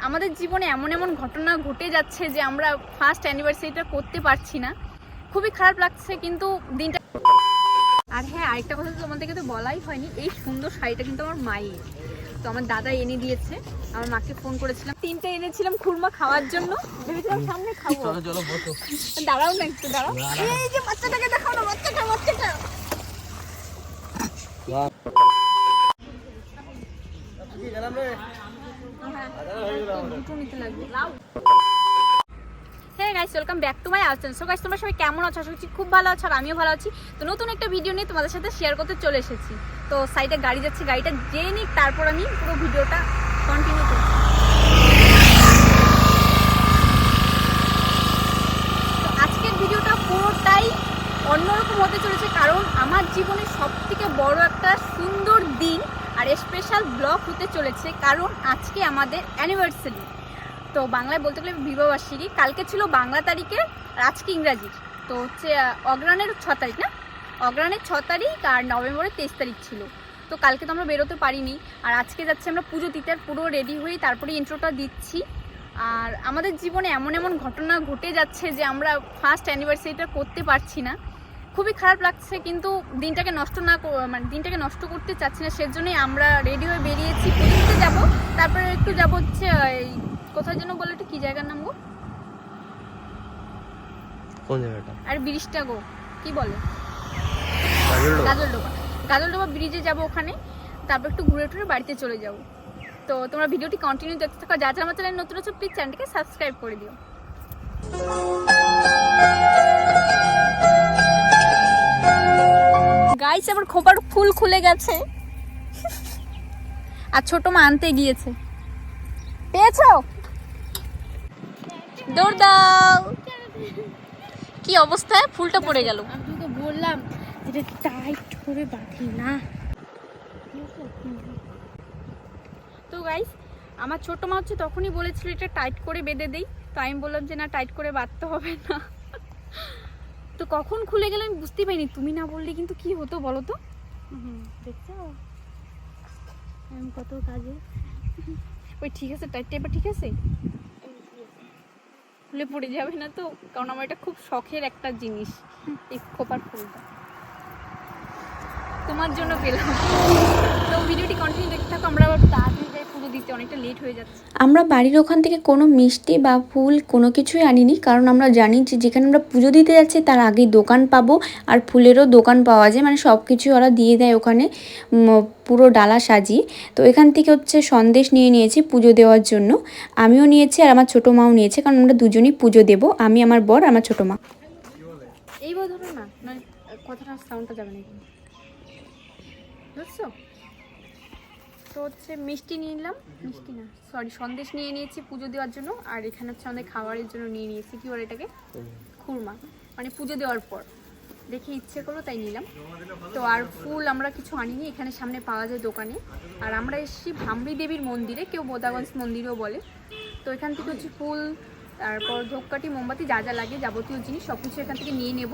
আমাদের জীবনে এমন এমন ঘটনা ঘটে যাচ্ছে যে আমরা ফার্স্ট অ্যানিভার্সারিটা করতে পারছি না। খুবই খারাপ লাগছে কিন্তু দিনটা। আর হ্যাঁ, আরেকটা কথা তো তোমাদেরকে তো বলাই হয়নি, এই সুন্দর শাড়িটা কিন্তু আমার মায়ের। তো আমার দাদা এনে দিয়েছে, আমার মাকে ফোন করেছিলাম, 3টে এনেছিলাম খুরমা খাওয়ার জন্য, ভেবেছিলাম সামনে খাবো। দাঁড়াও না একটু, দাঁড়াও। এই যে বাচ্চাটাকে দেখাও না, বাচ্চাটা হ্যাঁ guys, welcome back to my channel. So guys, তোমরা সবাই কেমন আছো? আশা করছি খুব ভালো আছো, আর আমিও ভালো আছি। তো নতুন একটা ভিডিও নিয়ে তোমাদের সাথে শেয়ার করতে চলে এসেছি। তো সাইডে গাড়ি যাচ্ছে, গাড়িটা যেয়ে নিক, তারপর আমি পুরো ভিডিওটা কন্টিনিউ করছি। তো আজকের ভিডিওটা পুরোটাই অন্যরকম হতে চলেছে, কারণ আমার জীবনের সবথেকে বড় একটা সুন্দর দিন আর স্পেশাল ব্লগ হতে চলেছে, কারণ আজকে আমাদের অ্যানিভার্সারি। তো বাংলায় বলতে গেলে বিবাহবার্ষিকী। কালকে ছিল বাংলা তারিখে আর আজকে ইংরাজির। তো হচ্ছে অগ্রহায়ণের 6 তারিখ না, অগ্রহায়ণের 6 তারিখ আর নভেম্বরের 23 তারিখ ছিল। তো কালকে তো আমরা বেরোতে পারিনি, আর আজকে যাচ্ছি আমরা পুজো দিতে, পুরো রেডি হয়ে তারপরে ইন্ট্রোটা দিচ্ছি। আর আমাদের জীবনে এমন এমন ঘটনা ঘটে যাচ্ছে যে আমরা ফার্স্ট অ্যানিভার্সারিটা করতে পারছি না। খুবই খারাপ লাগছে কিন্তু দিনটাকে দিনটাকে নষ্ট করতে চাচ্ছি না, সেজন্যই আমরা রেডি হয়ে বেরিয়েছি। পুজো দিতে যাবো, তারপরে একটু যাবো হচ্ছে কোথায় যেন বলে, একটু কি জায়গার নাম গো? কোন জায়গাটা? আর ব্রিজটা গো কি বলে? গাজলডোবা ব্রিজে যাব ওখানে, তারপর একটু ঘুরে টুরে বাড়িতে চলে যাব। তো তোমরা ভিডিওটি কন্টিনিউ দেখতে থাকো। যারা আমার চ্যানেল নতুন আছো প্লিজ চ্যানেলটিকে সাবস্ক্রাইব করে দিও। গাইস, আবার খোপার ফুল খুলে গেছে আর ছোট মা আনতে গিয়েছে। পেয়েছো? দৌড় দাও। কি অবস্থায় ফুলটা পড়ে গেল। আমি তো বললাম এটা টাইট করে বাঁধি না। তো গাইস, আমার ছোট মা হচ্ছে তখনই বলেছিল এটা টাইট করে বেঁধে দেই। তো আমি বললাম যে না, টাইট করে বাঁধতে হবে না। তো কখন খুলে গেল আমি বুঝতে পারিনি। তুমি না বললে কিন্তু কি হতো বলো তো? দেখছো আমি কত কাজে। ওই ঠিক আছে, টাইট এবার ঠিক আছে, খুলে পড়ে যাবে না তো? কারণ আমার এটা খুব শখের একটা জিনিস, এই খোপার ফুলটা তোমার জন্য পেলাম। তো ভিডিওটি কন্টিনিউ দেখতে থাকো। আমরা আবার তাড়াতাড়ি যাই পুজো দিতে, অনেকটা লেট হয়ে যাচ্ছে। আমরা বাড়ির ওখান থেকে কোনো মিষ্টি বা ফুল কোনো কিছুই আনিনি, কারণ আমরা জানি যে যেখানে আমরা পুজো দিতে যাচ্ছি তার আগেই দোকান পাবো, আর ফুলেরও দোকান পাওয়া যায়, মানে সব কিছুই ওরা দিয়ে দেয় ওখানে পুরো ডালা সাজিয়ে। তো এখান থেকে হচ্ছে সন্দেশ নিয়ে নিয়েছি পুজো দেওয়ার জন্য। আমিও নিয়েছি আর আমার ছোটো মাও নিয়েছে, কারণ আমরা দুজনেই পুজো দেবো, আমি, আমার বর, আমার ছোটো মা। এইবার ধরো না, নয় কথাটা সাউন্ডটা যাবে না, বুঝছো? তো হচ্ছে মিষ্টি নিয়ে নিলাম, মিষ্টি না সরি সন্দেশ নিয়ে নিয়েছি পুজো দেওয়ার জন্য। আর এখানে হচ্ছে আমাদের খাবারের জন্য নিয়ে নিয়েছি কি বলে এটাকে, খুরমা, মানে পুজো দেওয়ার পর দেখে ইচ্ছে করলো তাই নিলাম। তো আর ফুল আমরা কিছু আনিনি, এখানে সামনে পাওয়া যায় দোকানে। আর আমরা এসেছি ভামরি দেবীর মন্দিরে, কেউ বোদাগঞ্জ মন্দিরেও বলে। তো এখান থেকে হচ্ছে ফুল, তারপর ধূপকাঠি, মোমবাতি, যা যা লাগে যাবতীয় জিনিস সব কিছু এখান থেকে নিয়ে নেব।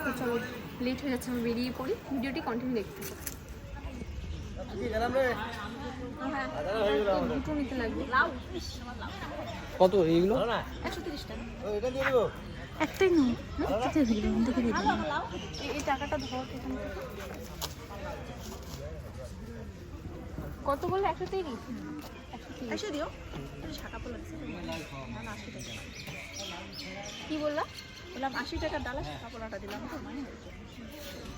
তো চলো, লেট হয়ে যাচ্ছে, আমি বেরিয়ে পড়ি। ভিডিওটি কন্টিনিউ দেখতে থাকো। দুটো নিতে লাগবে। কত এইগুলো? 130 টাকা। একটাই না, দেখে দিলাম। এই টাকাটা ধরো এখান থেকে। কত বললে? 130? 130 দিও। শাখা পোলা কি বললা? বললাম 80 টাকা ডালা, শাখা পোলাটা দিলাম। তো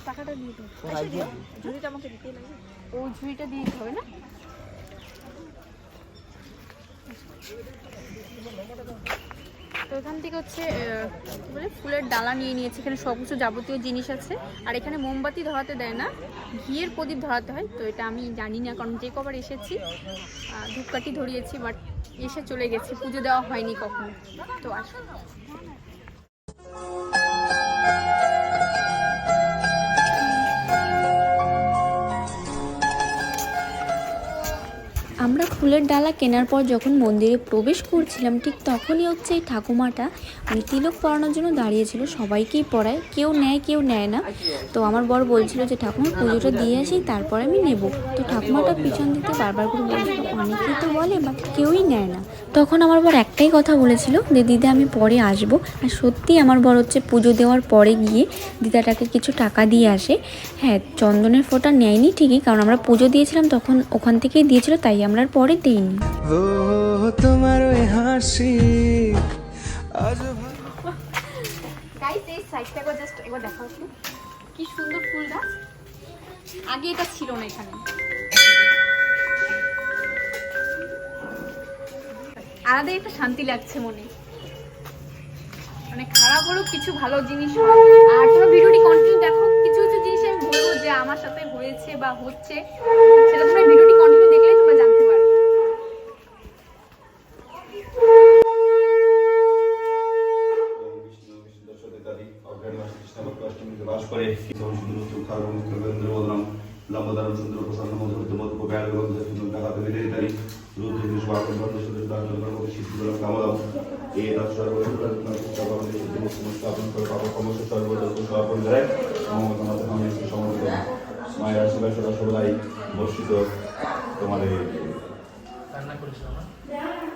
টাকাটা দিয়ে দিও। ঝুড়িটা আমাকে দিতে লাগে। ও ঝুড়িটা দিয়ে দিতে হবে না? তো এখান থেকে হচ্ছে কি বলে ফুলের ডালা নিয়ে নিয়েছি, এখানে সব কিছু যাবতীয় জিনিস আছে। আর এখানে মোমবাতি ধরাতে দেয় না, ঘিয়ের প্রদীপ ধরাতে হয়। তো এটা আমি জানি না, কারণ যে কবার এসেছি ধূপকাঠি ধরিয়েছি, বাট এসে চলে গেছি, পুজো দেওয়া হয়নি কখনো। তো আসো। আমরা ফুলের ডালা কেনার পর যখন মন্দিরে প্রবেশ করছিলাম ঠিক তখনই হচ্ছে এই ঠাকুমাটা মানে তিলক পরানোর জন্য দাঁড়িয়েছিল। সবাইকেই পরায়, কেউ নেয় না। তো আমার বর বলছিল যে ঠাকুমা পুজোটা দিয়ে আসি তারপরে আমি নেব। তো ঠাকুমাটা পিছন দিতে বারবার করে বলছিল অনেকেই তো বলে বাট কেউই নেয় না। তখন আমার বর একটাই কথা বলেছিল যে দিদা আমি পরে আসবো। আর সত্যি আমার বর হচ্ছে পুজো দেওয়ার পরে গিয়ে দিদাটাকে কিছু টাকা দিয়ে আসে। হ্যাঁ, চন্দনের ফোঁটা নেয়নি ঠিকই, কারণ আমরা পুজো দিয়েছিলাম তখন ওখান থেকেই দিয়েছিল, তাই আমরা আর পরে দিইনি। তোমার ওই হাসি গাইস এই সাইডটা জাস্ট একবার দেখাও একটু, কি সুন্দর ফুলটা। আগে এটা ছিল না এখানে। আলাদা একটা শান্তি লাগছে মনে, মানে খারাপ হলো কিছু ভালো জিনিস হয়। আর তোমরা ভিডিওটি কন্টিনিউ দেখো, কিছু কিছু জিনিস আমি বলবো যে আমার সাথে হয়েছে বা হচ্ছে, সেটা তোমরা ভিডিওটি কন্টিনিউ দেখলেই তোমরা জানতে পারবে। মায়ের আশীর্বাদ সদা সর্বদাই বর্ষিত তোমাদের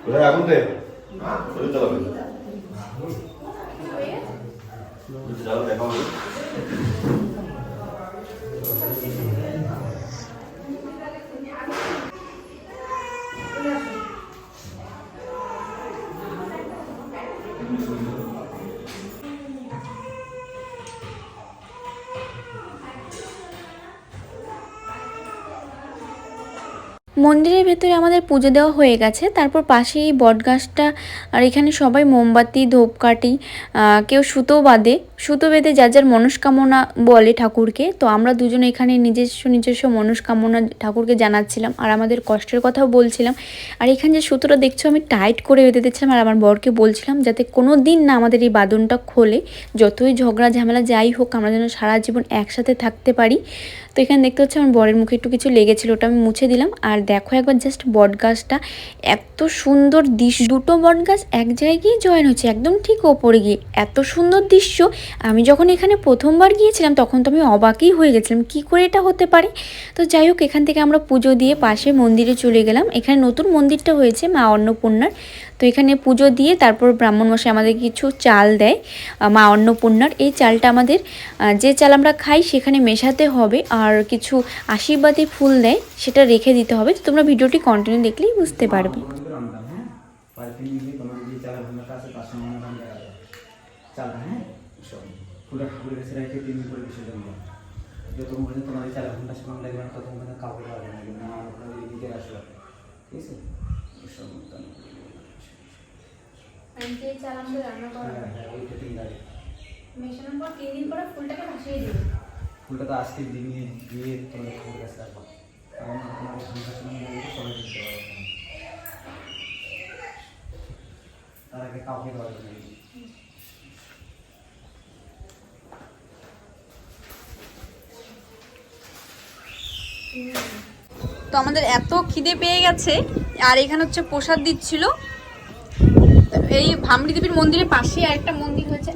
কোথায় আগুন রে চালাবে দেখা হবে। মন্দিরের ভেতরে আমাদের পুজো দেওয়া হয়ে গেছে। তারপর পাশে এই বট গাছটা, আর এখানে সবাই মোমবাতি ধূপকাঠি, কেউ সুতো বেঁধে যার যার মনস্কামনা বলে ঠাকুরকে। তো আমরা দুজনে এখানে নিজস্ব মনস্কামনা ঠাকুরকে জানাচ্ছিলাম আর আমাদের কষ্টের কথাও বলছিলাম। আর এখানে যে সুতোটা দেখছো আমি টাইট করে বেঁধে দিচ্ছিলাম আর আমার বরকে বলছিলাম যাতে কোনো দিন না আমাদের এই বাঁধনটা খোলে, যতই ঝগড়া ঝামেলা যাই হোক আমরা যেন সারা জীবন একসাথে থাকতে পারি। তো এখানে দেখতে হচ্ছে আমার বরের মুখে একটু কিছু লেগেছিল, ওটা আমি মুছে দিলাম। আর দেখো একবার জাস্ট বট গাছটা এত সুন্দর দৃশ্য, দুটো বট গাছ এক জায়গায় গিয়ে জয়েন হচ্ছে একদম ঠিক ওপরে গিয়ে, এত সুন্দর দৃশ্য। আমি যখন এখানে প্রথমবার গিয়েছিলাম তখন তো আমি অবাকই হয়ে গেছিলাম কি করে এটা হতে পারে। তো যাই হোক এখান থেকে আমরা পুজো দিয়ে পাশে মন্দিরে চলে গেলাম। এখানে নতুন মন্দিরটা হয়েছে মা অন্নপূর্ণার। তো এখানে পুজো দিয়ে তারপর ব্রাহ্মণ মশাই আমাদের কিছু চাল দেয় মা অন্নপূর্ণার। এই চালটা আমাদের যে চাল আমরা খাই সেখানে মেশাতে হবে, আর কিছু আশীর্বাদী ফুল দেয় সেটা রেখে দিতে হবে। তো তোমরা ভিডিওটি কন্টিনিউ দেখলেই বুঝতে পারবে। ফুলটা তো আজকে দিয়ে তোমাদের খবর কাছে রাখবো, তার আগে কাউকে দেওয়া যাবে না। তো আমাদের এত খিদে পেয়ে গেছে, আর এখানে হচ্ছে প্রসাদ দিচ্ছিল। এই ভামড়ি দেবীর মন্দিরের পাশে আরেকটা মন্দির হয়েছে,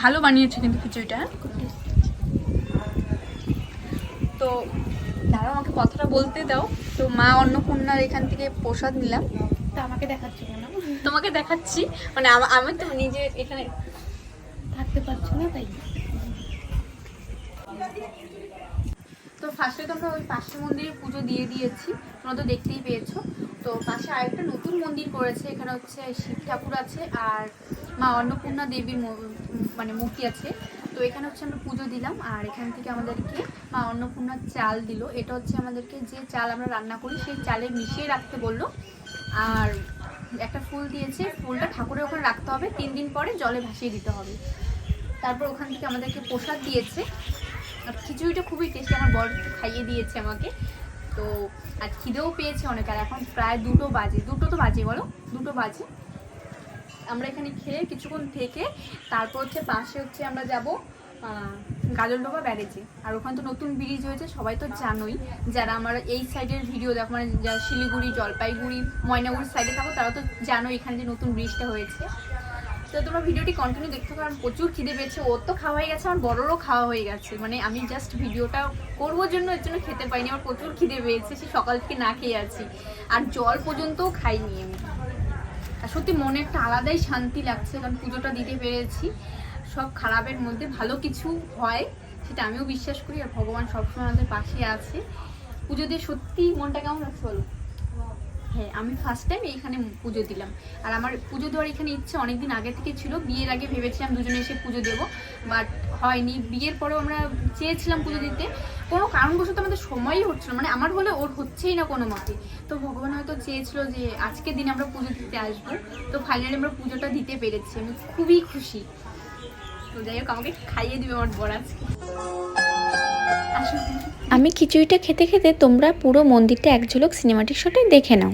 ভালো বানিয়েছে কিন্তু খিচুড়িটা। তো দাঁড়াও আমাকে কথাটা বলতে দাও। তো মা অন্নপূর্ণার এখান থেকে প্রসাদ নিলাম। তা আমাকে দেখাচ্ছি না, তোমাকে দেখাচ্ছি, মানে আমি তো নিজে এখানে থাকতে পারছি না তাই। তো ফার্স্টে তো আমরা ওই পাশের মন্দিরে পুজো দিয়ে দিয়েছি, তোমরা তো দেখতেই পেয়েছো। তো পাশে আরেকটা নতুন মন্দির করেছে, এখানে হচ্ছে শিব ঠাকুর আছে আর মা অন্নপূর্ণা দেবীর মানে মূর্তি আছে। তো এখানে হচ্ছে আমরা পুজো দিলাম, আর এখান থেকে আমাদেরকে মা অন্নপূর্ণার চাল দিল। এটা হচ্ছে আমাদেরকে যে চাল আমরা রান্না করি সেই চালে মিশিয়ে রাখতে বললো। আর একটা ফুল দিয়েছে, ফুলটা ঠাকুরের ওখানে রাখতে হবে, 3 দিন পরে জলে ভাসিয়ে দিতে হবে। তারপর ওখান থেকে আমাদেরকে প্রসাদ দিয়েছে। আর খিচুড়িটা খুবই টেস্টি, আমার বর খাইয়ে দিয়েছে আমাকে। তো আর খিদেও পেয়েছে অনেক, আর এখন প্রায় 2টো বাজে, 2টো তো বাজে বলো, 2টো বাজে। আমরা এখানে খেয়ে কিছুক্ষণ থেকে তারপর হচ্ছে পাশে হচ্ছে আমরা যাব গাজলডোবা ব্যারেজে। আর ওখানে তো নতুন ব্রিজ হয়েছে, সবাই তো জানোই, যারা আমার এই সাইডের ভিডিও দেখো, মানে যারা শিলিগুড়ি, জলপাইগুড়ি, ময়নাগুড়ির সাইডে থাকো তারা তো জানো এখানে যে নতুন ব্রিজটা হয়েছে। তো তোমরা ভিডিওটি কন্টিনিউ দেখতে পারো, প্রচুর খিদে পেয়েছে, ওর তো খাওয়া হয়ে গেছে, আমার বড়রও খাওয়া হয়ে গেছে। মানে আমি জাস্ট ভিডিওটা করবোর জন্য এর জন্য খেতে পাইনি, আমার প্রচুর খিদে পেয়েছে, সে সকাল থেকে না খেয়ে আছি, আর জল পর্যন্তও খাইনি আমি। আর সত্যি মনে একটা আলাদাই শান্তি লাগছে, কারণ পুজোটা দিতে পেরেছি। সব খারাপের মধ্যে ভালো কিছু হয় সেটা আমিও বিশ্বাস করি, আর ভগবান সবসময় আমাদের পাশে আছে। পুজো দিয়ে সত্যি মনটা কেমন লাগছে বলো? হ্যাঁ, আমি ফার্স্ট টাইম এইখানে পুজো দিলাম। আর আমার পুজো দেওয়ার এখানে ইচ্ছে অনেকদিন আগে থেকে ছিল। বিয়ের আগে ভেবেছিলাম দুজনে এসে পুজো দেবো, বাট হয়নি। বিয়ের পরেও আমরা চেয়েছিলাম পুজো দিতে, কোনো কারণবশত আমাদের সময়ই হচ্ছিল, মানে আমার হলে ওর হচ্ছেই না কোনো মতে। তো ভগবান হয়তো চেয়েছিল যে আজকের দিন আমরা পুজো দিতে আসবো, তো ফাইনালি আমরা পুজোটা দিতে পেরেছি। আমি খুবই খুশি। তো যাই হোক, আমাকে খাইয়ে দিবে আমার বর আজকে। আমি খিচুড়িটা খেতে খেতে তোমরা পুরো মন্দিরটা এক ঝলক সিনেমাটিক শটে দেখে নাও।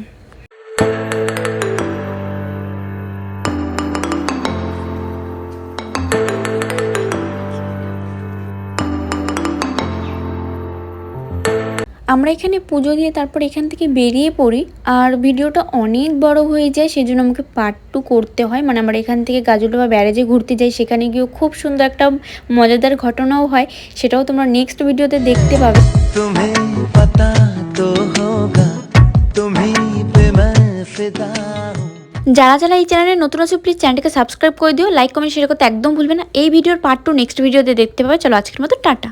আমরা এখানে পুজো দিয়ে তারপর এখান থেকে বেরিয়ে পড়ি, আর ভিডিওটা অনেক বড় হয়ে যায়, সেজন্য আমাকে পার্ট 2 করতে হয়। মানে আমরা এখান থেকে গাজলডোবা ব্যারেজে ঘুরতে যাই, সেখানে গিয়েও খুব সুন্দর একটা মজাদার ঘটনাও হয়, সেটাও তোমরা নেক্সট ভিডিওতে দেখতে পাবে। যারা যারা এই চ্যানেলে নতুন আছে প্লিজ চ্যানেলটাকে সাবস্ক্রাইব করে দিও, লাইক কমেন্ট শেয়ার করতে একদম ভুলবে না। এই ভিডিওর পার্ট 2 নেক্সট ভিডিওতে দেখতে পাবে। চলো আজকের মতো টাটা।